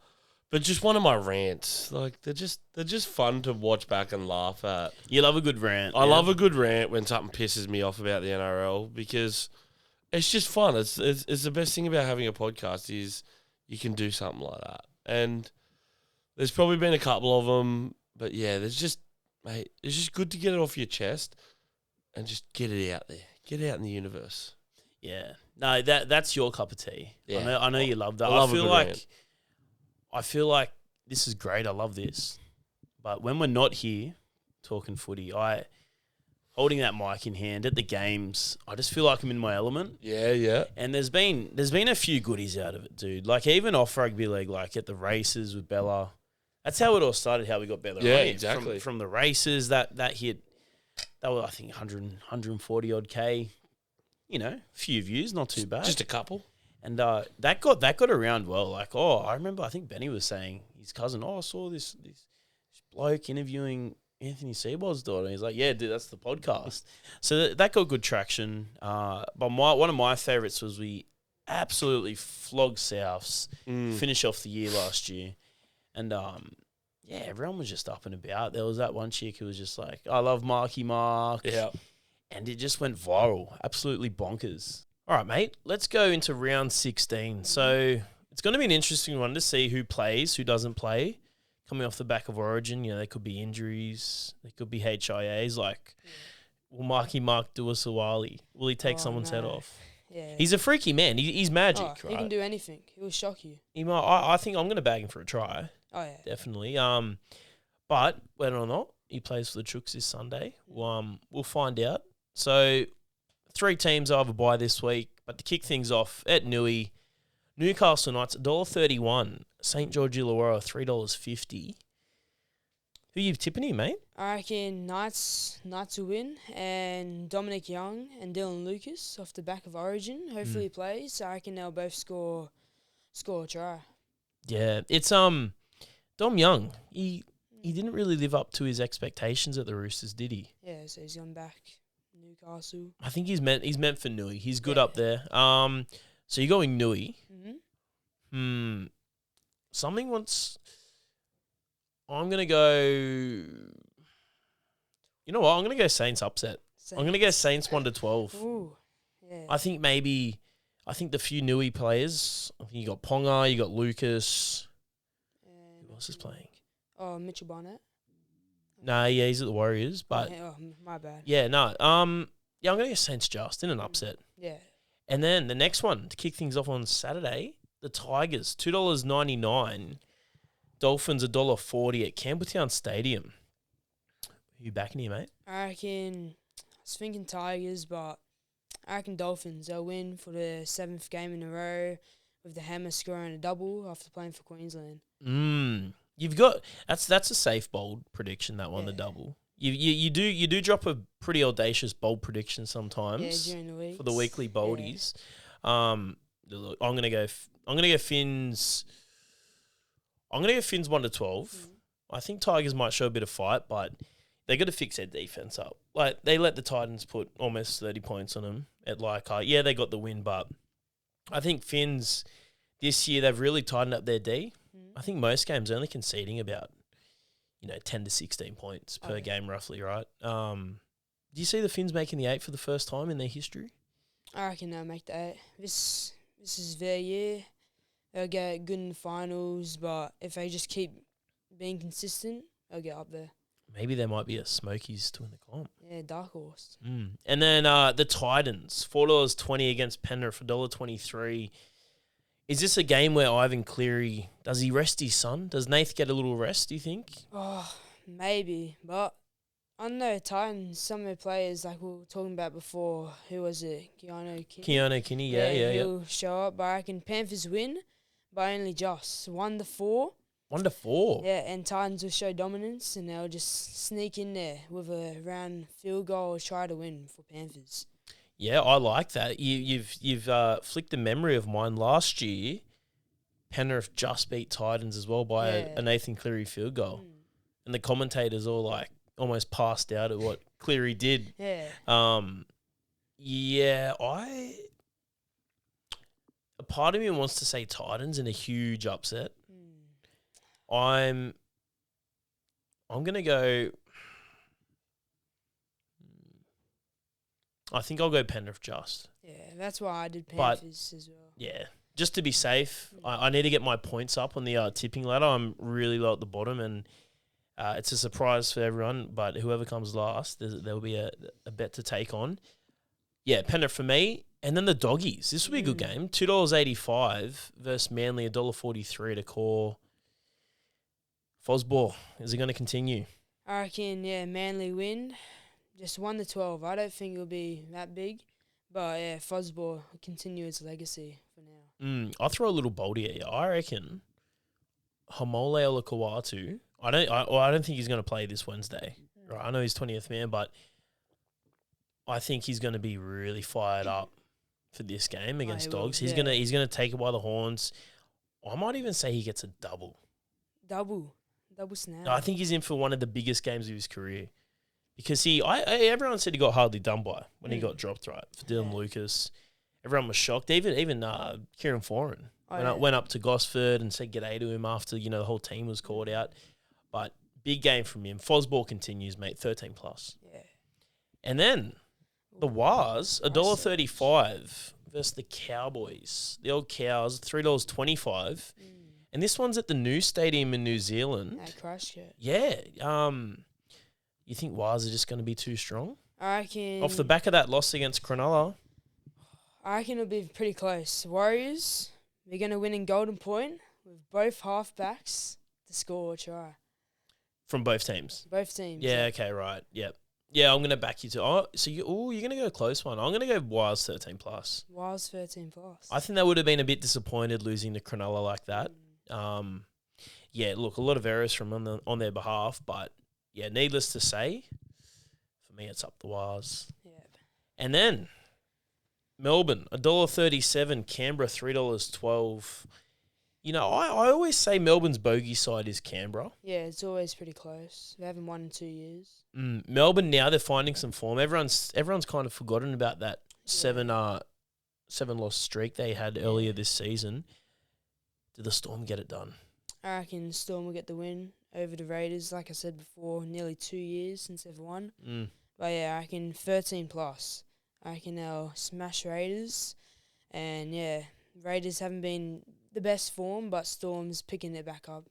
But just one of my rants, like they're just fun to watch back and laugh at. You love a good rant. I love a good rant when something pisses me off about the NRL because it's just fun. It's the best thing about having a podcast is you can do something like that. And there's probably been a couple of them, but yeah, it's just good to get it off your chest and just get it out there, get it out in the universe. Yeah, no, that's your cup of tea. Yeah. I know you love that. I love a good rant. I feel like this is great. I love this, but when we're not here talking footy, holding that mic in hand at the games, I just feel like I'm in my element. Yeah. And there's been a few goodies out of it, dude. Like even off rugby league, like at the races with Bella. That's how it all started. How we got Bella. Yeah, right? exactly. From the races that hit, that was I think 140 odd K. You know, a few views, not too bad. Just a couple. And that got around well. Like, I remember I think Benny was saying his cousin, I saw this bloke interviewing Anthony Seibold's daughter. He's like, yeah, dude, that's the podcast. So that got good traction. But one of my favourites was we absolutely flogged Souths, finish off the year last year. And yeah, everyone was just up and about. There was that one chick who was just like, I love Marky Mark. Yeah. And it just went viral. Absolutely bonkers. All right, mate, let's go into round 16. So it's going to be an interesting one to see who plays, who doesn't play. Coming off the back of Origin, there could be injuries. There could be HIAs. Like, will Marky Mark do a Sawali? Will he take someone's head off? Yeah. He's a freaky man. He's magic, right? He can do anything. He will shock you. He might, I think I'm going to bag him for a try. Oh, yeah. Definitely. But whether or not he plays for the Chooks this Sunday, we'll find out. So 3 teams have a bye this week, but to kick things off at Newey, Newcastle Knights $1.31, St George Illawarra $3.50. Who you tipping here, mate? I reckon Knights will win, and Dominic Young and Dylan Lucas off the back of Origin. Hopefully he plays. I reckon they'll both score a try. Yeah, it's Dom Young. He didn't really live up to his expectations at the Roosters, did he? Yeah, so he's gone back Newcastle. I think he's meant for Newey. He's good up there. So you're going Newey. Mm-hmm. Something wants. I'm gonna go. You know what? I'm gonna go Saints upset. I'm gonna go Saints 1-12. Ooh, yeah. I think the few Newey players. I think you got Ponga, you got Lucas. Who else is playing? Oh, Mitchell Barnett. Nah, yeah, he's at the Warriors, but my bad. yeah, no. Yeah, I'm gonna go Saints just in an upset. Yeah. And then the next one to kick things off on Saturday, the Tigers $2.99, Dolphins $1.40 at Campbelltown Stadium. Who you backing here, mate? I was thinking Tigers, but I reckon Dolphins. They'll win for the 7th game in a row with the Hammer scoring a double after playing for Queensland. You've got that's a safe bold prediction, that one, the double. You do drop a pretty audacious bold prediction sometimes. Yeah, during the week for the weekly boldies. Look, I'm gonna go Finns. I'm gonna go Finns 1-12. I think Tigers might show a bit of fight, but they got to fix their defense up. Like they let the Titans put almost 30 points on them at Leichhardt. Yeah, they got the win, but I think Finns this year they've really tightened up their D. I think most games only conceding about 10 to 16 points per game roughly, right? Do you see the Finns making the 8 for the first time in their history? I reckon they'll make the 8. This is their year. They'll get good in the finals, but if they just keep being consistent, they'll get up there. Maybe there might be a Smokies to win the comp. Yeah, dark horse. And then the Titans, $4.20 against Penrith, $1.23. Is this a game where Ivan Cleary, does he rest his son? Does Nath get a little rest, do you think? Oh, maybe. But I don't know, Titans, some of their players, like we were talking about before, who was it? Keanu Kinney, yeah. He'll show up. But I reckon Panthers win, but only just 1-4. 1-4? Yeah, and Titans will show dominance, and they'll just sneak in there with a round field goal or try to win for Panthers. Yeah, I like that. You've flicked a memory of mine last year. Penrith just beat Titans as well by a Nathan Cleary field goal. And the commentators all like almost passed out at what Cleary did. Yeah. A part of me wants to say Titans in a huge upset. I'm gonna go. I think I'll go Penrith just. Yeah, that's why I did But- Panthers as well. Yeah, just to be safe. I need to get my points up on the tipping ladder. I'm really low at the bottom, and it's a surprise for everyone. But whoever comes last, there'll be a bet to take on. Yeah, Penrith for me. And then the doggies. This will be a good game. $2.85 versus Manly, $1.43 to core. Fosball, is it going to continue? I reckon, yeah, Manly win. Just 1-12. I don't think it'll be that big. But, yeah, Fosball will continue its legacy for now. I'll throw a little boldy at you. I reckon Hamole Olakawatu. I don't think he's going to play this Wednesday. Right, I know he's 20th man, but I think he's going to be really fired up for this game against he will, Dogs. He's yeah. gonna take it by the horns. I might even say he gets a double. Double snap. I think he's in for one of the biggest games of his career because everyone said he got hardly done by when he got dropped, right, for Dylan Lucas. Everyone was shocked. Even Kieran Foran went up to Gosford and said g'day to him after the whole team was called out. But big game from him. Fosball continues, mate. 13+. Yeah. And then the Wars, $1.35 versus the Cowboys. The old Cows, $3.25. And this one's at the new stadium in New Zealand. At Christchurch. Yeah. You think Wars are just going to be too strong? I reckon. Off the back of that loss against Cronulla. I reckon it'll be pretty close. Warriors, they're going to win in Golden Point with both halfbacks to score a try. From both teams? Both teams. Yeah, okay, right. Yep. Yeah, I'm going to back you to... Oh, so you're going to go close one. I'm going to go Wires 13+. Wires 13+. I think they would have been a bit disappointed losing to Cronulla like that. Yeah, look, a lot of errors from on their behalf, but yeah, needless to say, for me, it's up the Wires. Yep. And then Melbourne, $1.37, Canberra, $3.12. I always say Melbourne's bogey side is Canberra. Yeah, it's always pretty close. They haven't won in 2 years. Melbourne now they're finding some form. Everyone's kind of forgotten about that seven loss streak they had earlier this season. Did the Storm get it done? I reckon Storm will get the win over the Raiders. Like I said before, nearly 2 years since they've won. But yeah, I reckon 13+. I reckon they'll smash Raiders. And yeah, Raiders haven't been the best form, but Storm's picking it back up.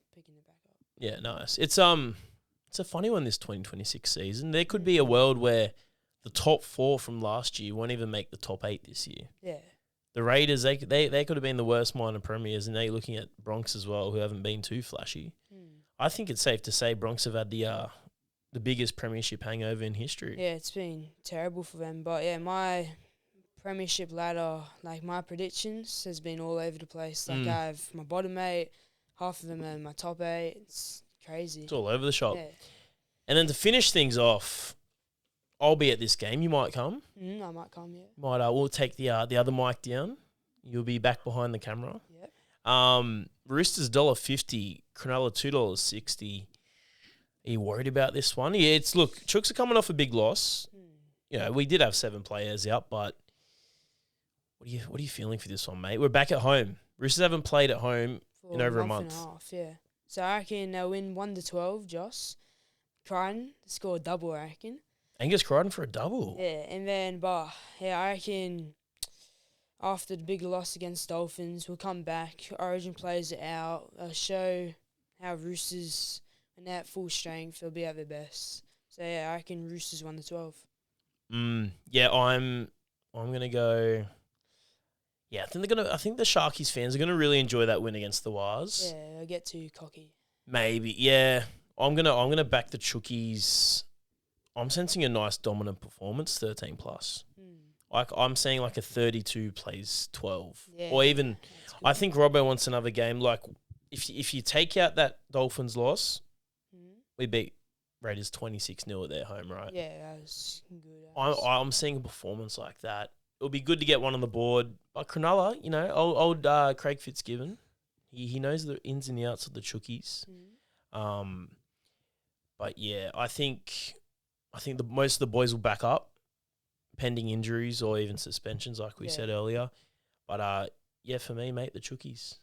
Yeah, nice. It's a funny one this 2026 season. There could be a world where the top 4 from last year won't even make the top 8 this year. Yeah. The Raiders, they could have been the worst minor premiers, and now you're looking at Bronx as well, who haven't been too flashy. I think it's safe to say Bronx have had the biggest premiership hangover in history. Yeah, it's been terrible for them. But yeah, my premiership ladder, like my predictions, has been all over the place. Like I have my bottom 8, half of them are my top 8. It's crazy. It's all over the shop. Yeah. And then to finish things off, I'll be at this game. You might come. I might come, yeah. We'll take the other mic down. You'll be back behind the camera. Yep. Roosters $1.50, Cronulla $2.60. Are you worried about this one? Yeah, look, Chooks are coming off a big loss. We did have 7 players out, but what are you feeling for this one, mate? We're back at home. Roosters haven't played at home For in over a month month. and a half, yeah. So I reckon they'll win 1-12, Joss. Crichton score a double, I reckon. Angus Crichton for a double. Yeah, and then, I reckon after the big loss against Dolphins, we'll come back. Origin players are out. They'll show how Roosters, when they're at full strength, they'll be at their best. So, yeah, I reckon Roosters 1-12. Yeah, I'm gonna go. Yeah, I think the Sharkies fans are gonna really enjoy that win against the Wars. Yeah, they'll get too cocky. Maybe, yeah. I'm gonna back the Chookies. I'm sensing a nice dominant performance, 13+. Like I'm seeing like a 32 plays 12, Yeah, or even. that's good. I think Robbo wants another game. Like if you take out that Dolphins loss, we beat Raiders 26-0 at their home, right? Yeah, that was good. I'm seeing a performance like that. It'll be good to get one on the board. But Cronulla, old Craig Fitzgibbon, he knows the ins and the outs of the Chookies. But yeah, I think most of the boys will back up, pending injuries or even suspensions, like we said earlier. But yeah, for me, mate, the Chookies.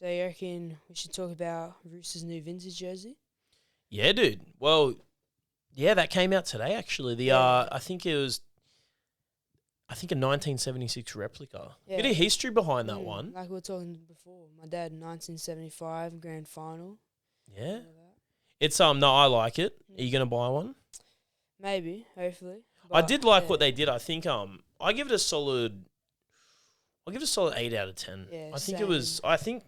So you reckon we should talk about Roosters' new vintage jersey? Yeah, dude. Well, yeah, that came out today, actually. Yeah. I think it was, a 1976 replica. Yeah. Bit of history behind that one. Like we were talking before. My dad, 1975 grand final. Yeah. All that. It's, no, I like it. Are you going to buy one? Maybe, hopefully. I But, did like yeah. what they did. I think, I give it a solid, 8 out of 10. Yeah, I think it same. was, I think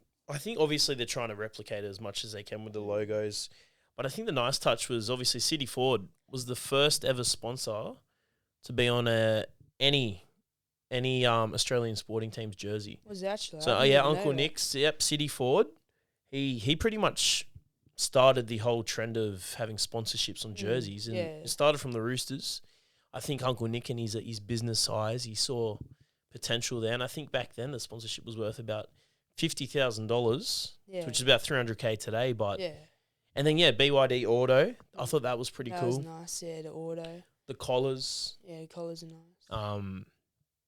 obviously they're trying to replicate it as much as they can with the logos. But I think the nice touch was obviously City Ford was the first ever sponsor to be on any Australian sporting team's jersey. Was it actually? So I didn't even know Uncle that. Nick's, City Ford, he pretty much started the whole trend of having sponsorships on jerseys, and yeah. it started from the Roosters. I think Uncle Nick and his business size, he saw potential there, and I think back then the sponsorship was worth about $50,000, Yeah. which is about $300K today. But Yeah. and then BYD Auto, I thought that was pretty That cool. was nice, yeah, the auto. The collars, Yeah, the colours are nice.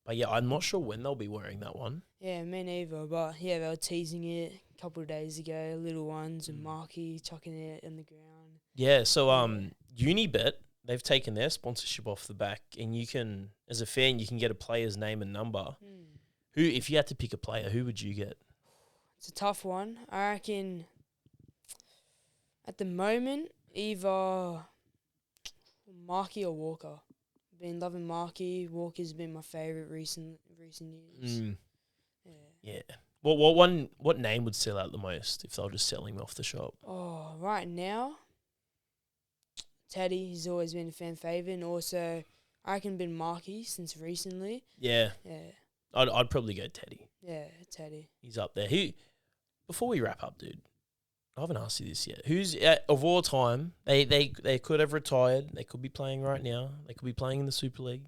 but yeah, I'm not sure when they'll be wearing that one. Yeah, me neither. But yeah, they were teasing it a couple of days ago. Little ones and Marky chucking it on the ground. Yeah, so Unibet, they've taken their sponsorship off the back, and you can, as a fan, you can get a player's name and number. Who, if you had to pick a player, who would you get? It's a tough one. I reckon at the moment, either Marky or Walker. Been loving Marky. Walker's been my favourite recent years. Yeah. Yeah. What name would sell out the most if they were just selling him off the shop? Oh, right now, Teddy. He's always been a fan favourite, and also I reckon been Marky since recently. Yeah, Yeah, I'd probably go Teddy. yeah, Teddy. He's up there. Before we wrap up, dude, I haven't asked you this yet. Who's of all time? They could have retired. They could be playing right now. They could be playing in the Super League.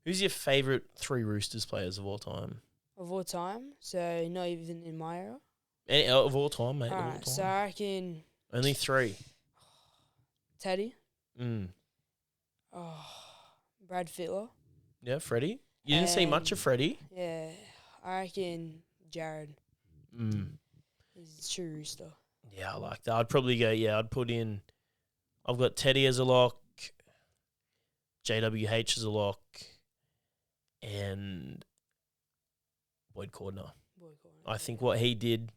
Who's your favourite 3 Roosters players of all time? Of all time, so not even in my era. Of all time, mate. Of all Alright, time. so I reckon Only 3. Teddy. Mm. Oh, Brad Fittler. Yeah, Freddie. You didn't see much of Freddie. Yeah, I reckon Jared. Mm. He's a true rooster. Yeah, I like that. I'd probably go, I'd put in, I've got Teddy as a lock, JWH as a lock, and Boyd Cordner. I think what he did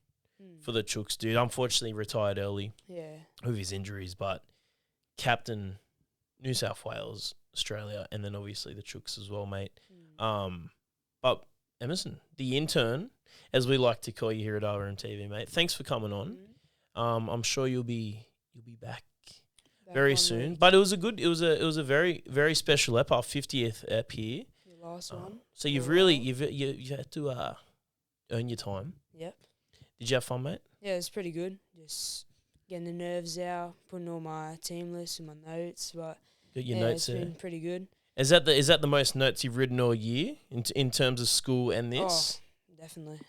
for the Chooks, dude, unfortunately retired early Yeah. with his injuries, but captain New South Wales, Australia, and then obviously the Chooks as well, mate. But Emerson, the intern, as we like to call you here at RMTV, mate, thanks for coming on. I'm sure you'll be back very soon. But it was a very, very special ep, our 50th ep here. Your last one. So you've had to earn your time. Yep. Did you have fun, mate? Yeah, it was pretty good. Just getting the nerves out, putting all my team lists and my notes. But Got your yeah, notes it's there. been pretty good. Is that the most notes you've written all year in terms of school and this? Oh, definitely.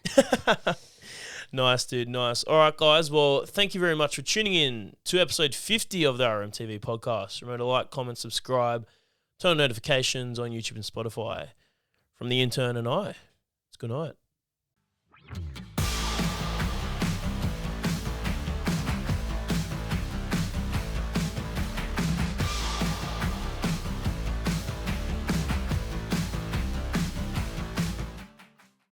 Nice, dude. Nice. All right, guys. Well, thank you very much for tuning in to episode 50 of the RMTV podcast. Remember to like, comment, subscribe, turn on notifications on YouTube and Spotify. From the intern and I, it's good night.